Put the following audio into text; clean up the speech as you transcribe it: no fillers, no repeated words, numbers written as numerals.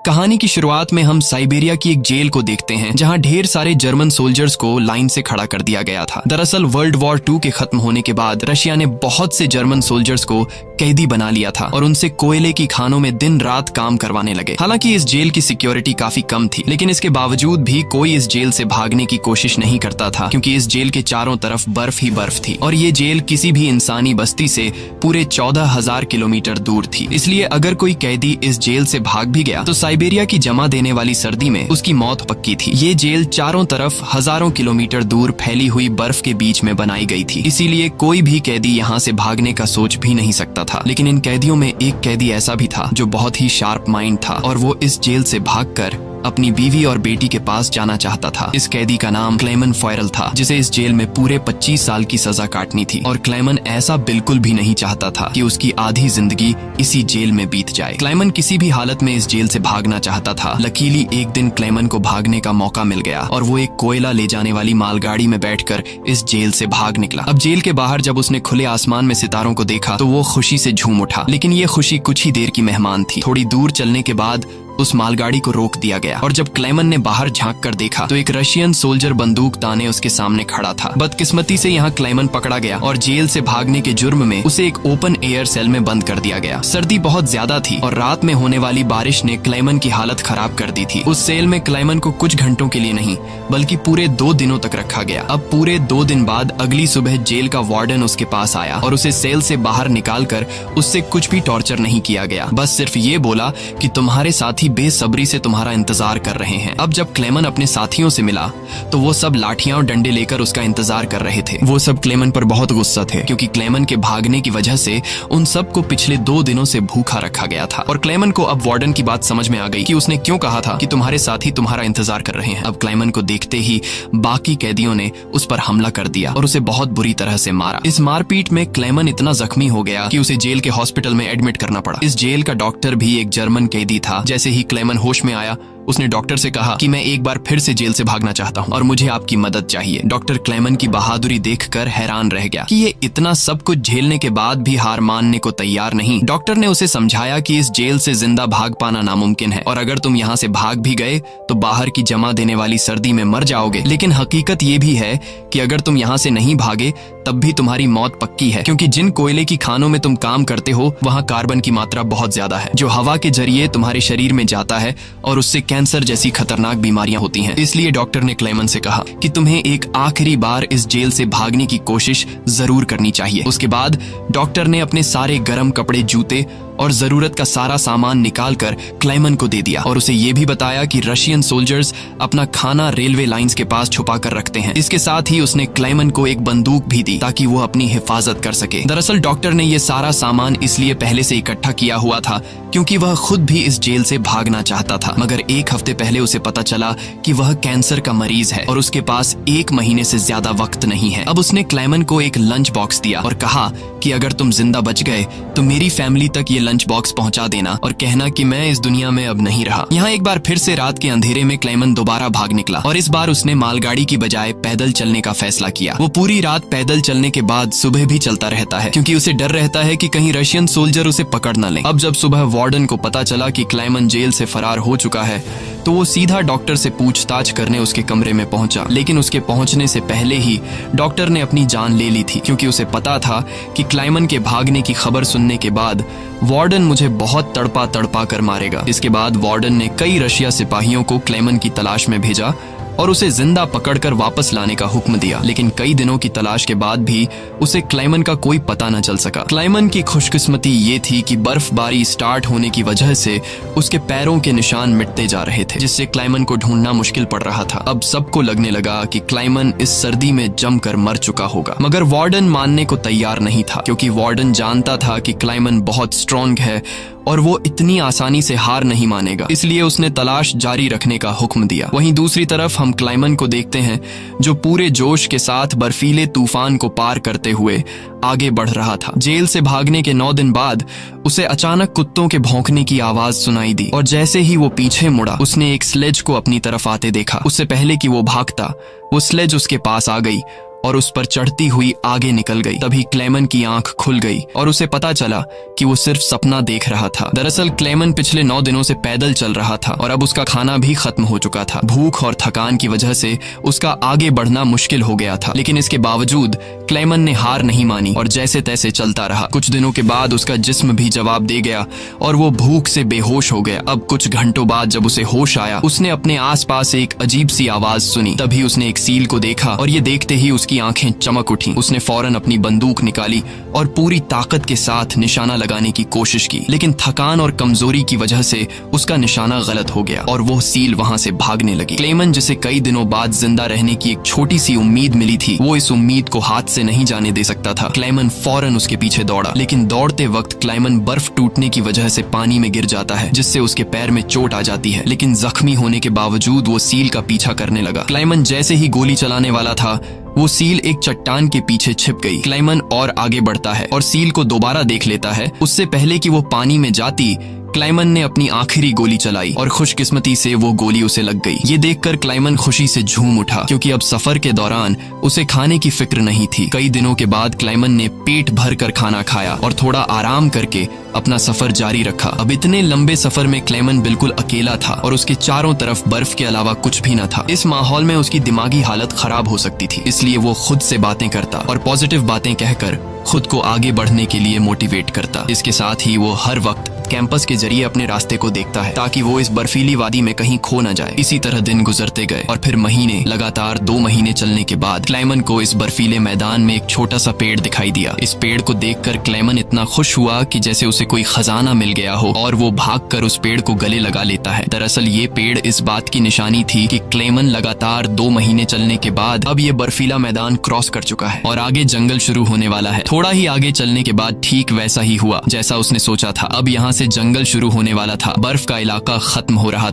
कहानी की शुरुआत में हम साइबेरिया की एक जेल को देखते हैं जहां ढेर सारे जर्मन सोल्जर्स को लाइन से खड़ा कर दिया गया था। दरअसल वर्ल्ड वॉर 2 के खत्म होने के बाद रशिया ने बहुत से जर्मन सोल्जर्स को कैदी बना लिया था और उनसे कोयले की खानों में दिन रात काम करवाने लगे। हालांकि इस जेल की सिक्योरिटी काफी कम थी, लेकिन इसके बावजूद भी कोई इस जेल से भागने की कोशिश नहीं करता था, क्योंकि इस जेल के चारों तरफ बर्फ ही बर्फ थी और ये जेल किसी भी इंसानी बस्ती से पूरे 14,000 किलोमीटर दूर थी। इसलिए अगर कोई कैदी इस जेल से भाग भी गया तो साइबेरिया की जमा देने वाली सर्दी में उसकी मौत पक्की थी। ये जेल चारों तरफ हजारों किलोमीटर दूर फैली हुई बर्फ के बीच में बनाई गई थी, इसीलिए कोई भी कैदी यहाँ से भागने का सोच भी नहीं सकता था। लेकिन इन कैदियों में एक कैदी ऐसा भी था जो बहुत ही शार्प माइंड था और वो इस जेल से भागकर अपनी बीवी और बेटी के पास जाना चाहता था। इस कैदी का नाम क्लेमन फॉयरल था, जिसे इस जेल में पूरे 25 साल की सजा काटनी थी और क्लेमन ऐसा बिल्कुल भी नहीं चाहता था कि उसकी आधी जिंदगी इसी जेल में बीत जाए। क्लेमन किसी भी हालत में इस जेल से भागना चाहता था। लकीली एक दिन क्लेमन को भागने का मौका मिल गया और वो एक कोयला ले जाने वाली मालगाड़ी में बैठकर इस जेल से भाग निकला। अब जेल के बाहर जब उसने खुले आसमान में सितारों को देखा तो वो खुशी से झूम उठा, लेकिन ये खुशी कुछ ही देर की मेहमान थी। थोड़ी दूर चलने के बाद उस मालगाड़ी को रोक दिया गया और जब क्लेमन ने बाहर झांक कर देखा तो एक रशियन सोल्जर बंदूक ताने उसके सामने खड़ा था। बदकिस्मती से यहाँ क्लेमन पकड़ा गया और जेल से भागने के जुर्म में उसे एक ओपन एयर सेल में बंद कर दिया गया। सर्दी बहुत ज्यादा थी और रात में होने वाली बारिश ने क्लेमन की हालत खराब कर दी थी। उस सेल में क्लेमन को कुछ घंटों के लिए नहीं बल्कि पूरे 2 दिनों तक रखा गया। अब पूरे 2 दिन बाद अगली सुबह जेल का वार्डन उसके पास आया और उसे सेल से बाहर निकाल कर उससे कुछ भी टॉर्चर नहीं किया गया। बस सिर्फ ये बोला कि तुम्हारे साथी बेसब्री से तुम्हारा इंतजार कर रहे हैं। अब जब क्लेमन अपने साथियों से मिला तो वो सब लाठियां और डंडे लेकर उसका इंतजार कर रहे थे। वो सब क्लेमन पर बहुत गुस्सा थे, क्योंकि क्लेमन के भागने की वजह से उन सबको पिछले 2 दिनों से भूखा रखा गया था। और क्लेमन को अब वार्डन की बात समझ में आ गई कि उसने क्यों कहा था कि तुम्हारे साथी तुम्हारा इंतजार कर रहे हैं। अब क्लेमन को देखते ही बाकी कैदियों ने उस पर हमला कर दिया और उसे बहुत बुरी तरह से मारा। इस मारपीट में क्लेमन इतना जख्मी हो गया कि उसे जेल के हॉस्पिटल में एडमिट करना पड़ा। इस जेल का डॉक्टर भी एक जर्मन कैदी था। जैसे ही क्लेमन होश में आया उसने डॉक्टर से कहा कि मैं एक बार फिर से जेल से भागना चाहता हूं और मुझे आपकी मदद चाहिए। डॉक्टर क्लेमन की बहादुरी देखकर हैरान रह गया कि ये इतना सब कुछ झेलने के बाद भी हार मानने को तैयार नहीं। डॉक्टर ने उसे समझाया कि इस जेल से जिंदा भाग पाना नामुमकिन है और अगर तुम यहाँ से भाग भी गए तो बाहर की जमा देने वाली सर्दी में मर जाओगे। लेकिन हकीकत ये भी है कि अगर तुम यहाँ से नहीं भागे तब भी तुम्हारी मौत पक्की है, क्योंकि जिन कोयले की खानों में तुम काम करते हो वहाँ कार्बन की मात्रा बहुत ज्यादा है, जो हवा के जरिए तुम्हारे शरीर में जाता है और उससे कैंसर जैसी खतरनाक बीमारियां होती हैं। इसलिए डॉक्टर ने क्लेमन से कहा कि तुम्हें एक आखिरी बार इस जेल से भागने की कोशिश जरूर करनी चाहिए। उसके बाद डॉक्टर ने अपने सारे गर्म कपड़े, जूते और जरूरत का सारा सामान निकालकर क्लेमन को दे दिया और उसे ये भी बताया कि रशियन सोल्जर्स अपना खाना रेलवे लाइंस के पास छुपा कर रखते हैं। इसके साथ ही उसने क्लेमन को एक बंदूक भी दी ताकि वो अपनी हिफाजत कर सके। दरअसल डॉक्टर ने ये सारा सामान इसलिए पहले से इकट्ठा किया हुआ था क्योंकि वह खुद भी इस जेल से भागना चाहता था, मगर 1 हफ्ते पहले उसे पता चला कि वह कैंसर का मरीज है और उसके पास 1 महीने से ज्यादा वक्त नहीं है। अब उसने क्लेमन को एक लंच बॉक्स दिया और कहा कि अगर तुम जिंदा बच गए तो मेरी फैमिली तक ये लंच बॉक्स पहुंचा देना और कहना कि मैं इस दुनिया में अब नहीं रहा। यहाँ एक बार फिर से रात के अंधेरे में क्लेमन दोबारा भाग निकला और इस बार उसने मालगाड़ी की बजाय पैदल चलने का फैसला किया। वो पूरी रात पैदल चलने के बाद सुबह भी चलता रहता है, क्योंकि उसे डर रहता है कि कहीं रशियन सोल्जर उसे पकड़ न लें। अब जब सुबह वार्डन को पता चला कि क्लेमन जेल से फरार हो चुका है तो वो सीधा डॉक्टर से पूछताछ करने उसके कमरे में पहुंचा। लेकिन उसके पहुंचने से पहले ही डॉक्टर ने अपनी जान ले ली थी, क्योंकि उसे पता था कि क्लेमन के भागने की खबर सुनने के बाद वार्डन मुझे बहुत तड़पा तड़पा कर मारेगा। इसके बाद वार्डन ने कई रशिया सिपाहियों को क्लेमन की तलाश में भेजा और उसे जिंदा पकड़कर वापस लाने का हुक्म दिया। लेकिन कई दिनों की तलाश के बाद भी उसे क्लेमन का कोई पता न चल सका। क्लेमन की खुशकिस्मती ये थी कि बर्फबारी स्टार्ट होने की वजह से उसके पैरों के निशान मिटते जा रहे थे, जिससे क्लेमन को ढूंढना मुश्किल पड़ रहा था। अब सबको लगने लगा कि क्लेमन इस सर्दी में जमकर मर चुका होगा, मगर वार्डन मानने को तैयार नहीं था, क्योंकि वार्डन जानता था कि क्लेमन बहुत स्ट्रॉन्ग है और वो इतनी आसानी से हार नहीं मानेगा। इसलिए उसने तलाश जारी रखने का हुक्म दिया। वहीं दूसरी तरफ हम क्लेमन को देखते हैं जो पूरे जोश के साथ बर्फीले तूफान को पार करते हुए आगे बढ़ रहा था। जेल से भागने के 9 दिन बाद उसे अचानक कुत्तों के भौंकने की आवाज सुनाई दी और जैसे ही वो पीछे मुड़ा उसने एक स्लेज को अपनी तरफ आते देखा। उससे पहले कि वो भागता वो स्लेज उसके पास आ गई और उस पर चढ़ती हुई आगे निकल गई। तभी क्लेमन की आंख खुल गई और उसे पता चला कि वो सिर्फ सपना देख रहा था। दरअसल क्लेमन पिछले 9 दिनों से पैदल चल रहा था और अब उसका खाना भी खत्म हो चुका था। भूख और थकान की वजह से उसका आगे बढ़ना मुश्किल हो गया था, लेकिन इसके बावजूद क्लेमन ने हार नहीं मानी और जैसे तैसे चलता रहा। कुछ दिनों के बाद उसका जिस्म भी जवाब दे गया और वो भूख से बेहोश हो गया। अब कुछ घंटों बाद जब उसे होश आया, उसने अपने आसपास एक अजीब सी आवाज सुनी। तभी उसने एक सील को देखा और ये देखते ही उसकी आंखें चमक उठी। उसने फौरन अपनी बंदूक निकाली और पूरी ताकत के साथ निशाना लगाने की कोशिश की, लेकिन थकान और कमजोरी की वजह से उसका निशाना गलत हो गया और वो सील वहां से भागने लगी। क्लेमन, जिसे कई दिनों बाद जिंदा रहने की एक छोटी सी उम्मीद मिली थी, वो इस उम्मीद को हाथ से नहीं जाने दे सकता था। क्लेमन फौरन उसके पीछे दौड़ा, लेकिन दौड़ते वक्त क्लेमन बर्फ टूटने की वजह से पानी में गिर जाता है, जिससे उसके पैर में चोट आ जाती है। लेकिन जख्मी होने के बावजूद वो सील का पीछा करने लगा। क्लेमन जैसे ही गोली चलाने वाला था, वो सील एक चट्टान के पीछे छिप गई। क्लेमन और आगे बढ़ता है और सील को दोबारा देख लेता है। उससे पहले कि वो पानी में जाती, क्लेमन ने अपनी आखिरी गोली चलाई और खुशकिस्मती से वो गोली उसे लग गई। ये देखकर क्लेमन खुशी से झूम उठा, क्योंकि अब सफर के दौरान उसे खाने की फिक्र नहीं थी। कई दिनों के बाद क्लेमन ने पेट भर कर खाना खाया और थोड़ा आराम करके अपना सफर जारी रखा। अब इतने लंबे सफर में क्लेमन बिल्कुल अकेला था और उसके चारों तरफ बर्फ के अलावा कुछ भी न था। इस माहौल में उसकी दिमागी हालत खराब हो सकती थी, इसलिए वो खुद से बातें करता और पॉजिटिव बातें कहकर खुद को आगे बढ़ने के लिए मोटिवेट करता। इसके साथ ही वो हर वक्त कैंपस के जरिए अपने रास्ते को देखता है, ताकि वो इस बर्फीली वादी में कहीं खो न जाए। इसी तरह दिन गुजरते गए और फिर महीने, लगातार 2 महीने चलने के बाद क्लेमन को इस बर्फीले मैदान में एक छोटा सा पेड़ दिखाई दिया। इस पेड़ को देखकर क्लेमन इतना खुश हुआ कि जैसे उसे कोई खजाना मिल गया हो, और वो भागकर उस पेड़ को गले लगा लेता है। दरअसल ये पेड़ इस बात की निशानी थी कि क्लेमन लगातार 2 महीने चलने के बाद अब ये बर्फीला मैदान क्रॉस कर चुका है और आगे जंगल शुरू होने वाला है। थोड़ा ही आगे चलने के बाद ठीक वैसा ही हुआ जैसा उसने सोचा था। अब यहाँ से जंगल शुरू होने वाला था। बर्फ का इलाका खत्म हो रहा था।